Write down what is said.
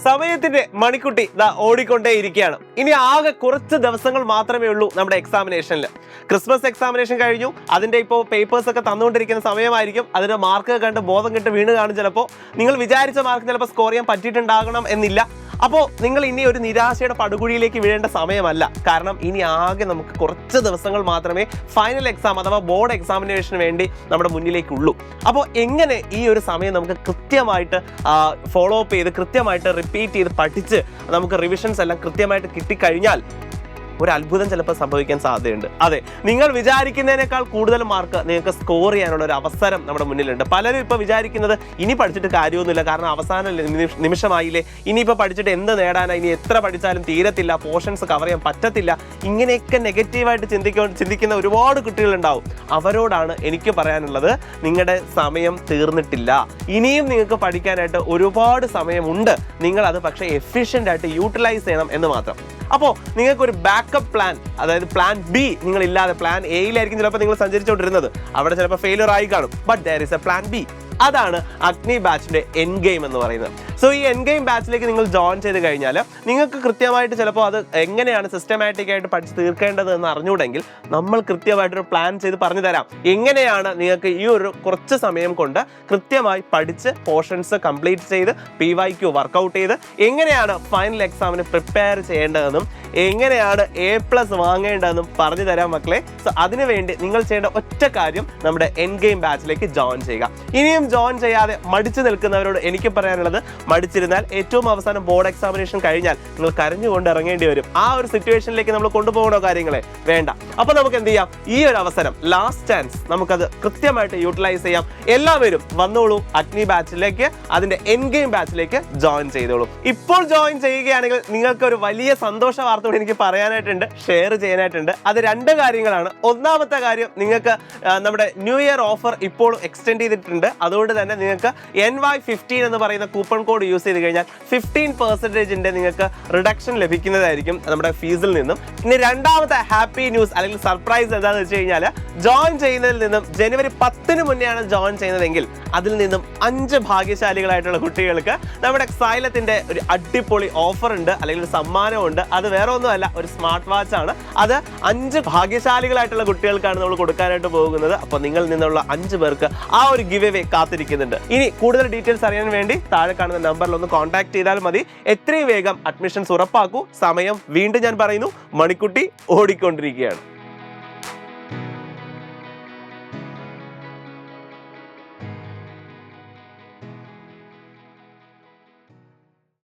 സമയത്തിന്റെ മണിക്കുട്ടി ഓടിക്കൊണ്ടേ ഇരിക്കുകയാണ്. ഇനി ആകെ കുറച്ച് ദിവസങ്ങൾ മാത്രമേ ഉള്ളൂ നമ്മുടെ എക്സാമിനേഷനിൽ. ക്രിസ്മസ് എക്സാമിനേഷൻ കഴിഞ്ഞു. അതിന്റെ ഇപ്പോൾ പേപ്പേഴ്സ് ഒക്കെ തന്നുകൊണ്ടിരിക്കുന്ന സമയമായിരിക്കും. അതിന്റെ മാർക്ക് കണ്ട് ബോധം കെട്ട് വീണ് കാണും. ചിലപ്പോൾ നിങ്ങൾ വിചാരിച്ച മാർക്ക് ചിലപ്പോൾ സ്കോർ ചെയ്യാൻ പറ്റിയിട്ടുണ്ടാകണം എന്നില്ല. അപ്പോൾ നിങ്ങൾ ഇനി ഒരു നിരാശയുടെ പടുകുഴിയിലേക്ക് വീഴേണ്ട സമയമല്ല. കാരണം ഇനി ആകെ നമുക്ക് കുറച്ച് ദിവസങ്ങൾ മാത്രമേ ഫൈനൽ എക്സാം അഥവാ ബോർഡ് എക്സാമിനേഷന് വേണ്ടി നമ്മുടെ മുന്നിലേക്കുള്ളൂ. അപ്പോൾ എങ്ങനെ ഈ ഒരു സമയം നമുക്ക് കൃത്യമായിട്ട് ഫോളോ അപ്പ് ചെയ്ത് കൃത്യമായിട്ട് റിപ്പീറ്റ് ചെയ്ത് പഠിച്ച് നമുക്ക് റിവിഷൻസ് എല്ലാം കൃത്യമായിട്ട് കിട്ടിക്കഴിഞ്ഞാൽ ഒരു അത്ഭുതം ചിലപ്പോൾ സംഭവിക്കാൻ സാധ്യതയുണ്ട്. അതെ, നിങ്ങൾ വിചാരിക്കുന്നതിനേക്കാൾ കൂടുതൽ മാർക്ക് നിങ്ങൾക്ക് സ്കോർ ചെയ്യാനുള്ള ഒരു അവസരം നമ്മുടെ മുന്നിലുണ്ട്. പലരും ഇപ്പോൾ വിചാരിക്കുന്നത് ഇനി പഠിച്ചിട്ട് കാര്യമൊന്നുമില്ല, കാരണം അവസാന നിമിഷമായില്ലേ, ഇനിയിപ്പോൾ പഠിച്ചിട്ട് എന്ത് നേടാനാണ്, ഇനി എത്ര പഠിച്ചാലും തീരത്തില്ല, പോർഷൻസ് കവർ ചെയ്യാൻ പറ്റത്തില്ല, ഇങ്ങനെയൊക്കെ നെഗറ്റീവായിട്ട് ചിന്തിക്കുന്ന ഒരുപാട് കുട്ടികളുണ്ടാവും. അവരോടാണ് എനിക്ക് പറയാനുള്ളത്, നിങ്ങളുടെ സമയം തീർന്നിട്ടില്ല. ഇനിയും നിങ്ങൾക്ക് പഠിക്കാനായിട്ട് ഒരുപാട് സമയമുണ്ട്. നിങ്ങളത് പക്ഷേ എഫിഷ്യൻ്റ് ആയിട്ട് യൂട്ടിലൈസ് ചെയ്യണം എന്ന് മാത്രം. അപ്പോൾ നിങ്ങൾക്കൊരു ബാക്കപ്പ് പ്ലാൻ, അതായത് പ്ലാൻ ബി നിങ്ങളില്ലാതെ പ്ലാൻ എയിലായിരിക്കും ചിലപ്പോൾ നിങ്ങൾ സഞ്ചരിച്ചുകൊണ്ടിരുന്നത്. അവിടെ ചിലപ്പോൾ ഫെയിലിയർ ആയി കാണും. But there is A plan B. അതാണ് അഗ്നി ബാച്ചിന്റെ എൻ ഗെയിം എന്ന് പറയുന്നത്. സോ ഈ എൻ ഗെയിം ബാച്ചിലേക്ക് നിങ്ങൾ ജോയിൻ ചെയ്ത് കഴിഞ്ഞാൽ നിങ്ങൾക്ക് കൃത്യമായിട്ട് ചിലപ്പോൾ അത് എങ്ങനെയാണ് സിസ്റ്റമാറ്റിക് ആയിട്ട് പഠിച്ച് തീർക്കേണ്ടത് എന്ന് അറിഞ്ഞുകൂടെങ്കിൽ നമ്മൾ കൃത്യമായിട്ടൊരു പ്ലാൻ ചെയ്ത് പറഞ്ഞു തരാം. എങ്ങനെയാണ് നിങ്ങൾക്ക് ഈ ഒരു കുറച്ച് സമയം കൊണ്ട് കൃത്യമായി പഠിച്ച് പോർഷൻസ് കംപ്ലീറ്റ് ചെയ്ത് PYQ വർക്കൗട്ട് ചെയ്ത് എങ്ങനെയാണ് ഫൈനൽ എക്സാമിന് പ്രിപ്പയർ ചെയ്യേണ്ടതെന്നും എങ്ങനെയാണ് A+ വാങ്ങേണ്ടതെന്നും പറഞ്ഞു തരാം മക്കളെ. സോ അതിനുവേണ്ടി നിങ്ങൾ ചെയ്യേണ്ട ഒറ്റ കാര്യം നമ്മുടെ എൻ ഗെയിം ബാച്ചിലേക്ക് ജോയിൻ ചെയ്യുക. ഇനിയും ജോയിൻ ചെയ്യാതെ മടിച്ചു നിൽക്കുന്നവരോട് എനിക്ക് പറയാനുള്ളത്, മടിച്ചിരുന്നാൽ ഏറ്റവും അവസാനം ബോർഡ് എക്സാമിനേഷൻ കഴിഞ്ഞാൽ നിങ്ങൾ കരഞ്ഞുകൊണ്ട് ഇറങ്ങേണ്ടി വരും. ആ ഒരു സിറ്റുവേഷനിലേക്ക് നമ്മൾ കൊണ്ടുപോകണോ കാര്യങ്ങളെ? വേണ്ട. അപ്പൊ നമുക്ക് എന്ത് ചെയ്യാം, ഈ ഒരു അവസരം, ലാസ്റ്റ് ചാൻസ്, നമുക്കത് കൃത്യമായിട്ട് യൂട്ടിലൈസ് ചെയ്യാം. എല്ലാവരും വന്നോളൂ അഗ്നി ബാച്ചിലേക്ക്, അതിന്റെ എൻ ഗെയിം ബാച്ചിലേക്ക് ജോയിൻ ചെയ്തോളൂ. ഇപ്പോൾ ജോയിൻ ചെയ്യുകയാണെങ്കിൽ നിങ്ങൾക്ക് ഒരു വലിയ സന്തോഷ വാർത്ത കൂടി എനിക്ക് പറയാനായിട്ടുണ്ട്, ഷെയർ ചെയ്യാനായിട്ടുണ്ട്. അത് രണ്ട് കാര്യങ്ങളാണ്. ഒന്നാമത്തെ കാര്യം, നിങ്ങൾക്ക് നമ്മുടെ ന്യൂ ഇയർ ഓഫർ ഇപ്പോൾ എക്സ്റ്റെൻഡ് ചെയ്തിട്ടുണ്ട്. അതുകൊണ്ട് തന്നെ നിങ്ങൾക്ക് NY15 എന്ന് പറയുന്ന കൂപ്പൺ കോഡ് യൂസ് ചെയ്ത് കഴിഞ്ഞാൽ 15% നിങ്ങൾക്ക് റിഡക്ഷൻ ലഭിക്കുന്നതായിരിക്കും നമ്മുടെ ഫീസിൽ നിന്നും. ഇനി രണ്ടാമത്തെ ഹാപ്പി ന്യൂസ് അല്ലെങ്കിൽ സർപ്രൈസ് എന്താണെന്ന് വെച്ച് കഴിഞ്ഞാൽ, ജോയിൻ ചെയ്യുന്നതിൽ നിന്നും ജനുവരി 10 മുന്നെയാണ് ജോയിൻ ചെയ്യുന്നതെങ്കിൽ അതിൽ നിന്നും 5 ഭാഗ്യശാലികളായിട്ടുള്ള കുട്ടികൾക്ക് നമ്മുടെ സൈലത്തിന്റെ ഒരു അടിപൊളി ഓഫർ ഉണ്ട്, അല്ലെങ്കിൽ ഒരു സമ്മാനമുണ്ട്. അത് വേറെ ഒന്നുമല്ല, ഒരു സ്മാർട്ട് വാച്ച് ആണ്. അത് 5 ഭാഗ്യശാലികളായിട്ടുള്ള കുട്ടികൾക്കാണ് നമ്മൾ കൊടുക്കാനായിട്ട് പോകുന്നത്. അപ്പോൾ നിങ്ങളിൽ നിന്നുള്ള 5 പേർക്ക് ആ ഒരു ഗിവ് അവേ കാത്തിരിക്കുന്നുണ്ട്. ഇനി കൂടുതൽ ഡീറ്റെയിൽസ് അറിയാൻ വേണ്ടി താഴെ കാണുന്ന നമ്പറിൽ ഒന്ന് കോൺടാക്ട് ചെയ്താൽ മതി. എത്രയും വേഗം അഡ്മിഷൻസ് ഉറപ്പാക്കൂ. സമയം വീണ്ടും ഞാൻ പറയുന്നു, മണിക്കുട്ടി ഓടിക്കൊണ്ടിരിക്കുകയാണ്.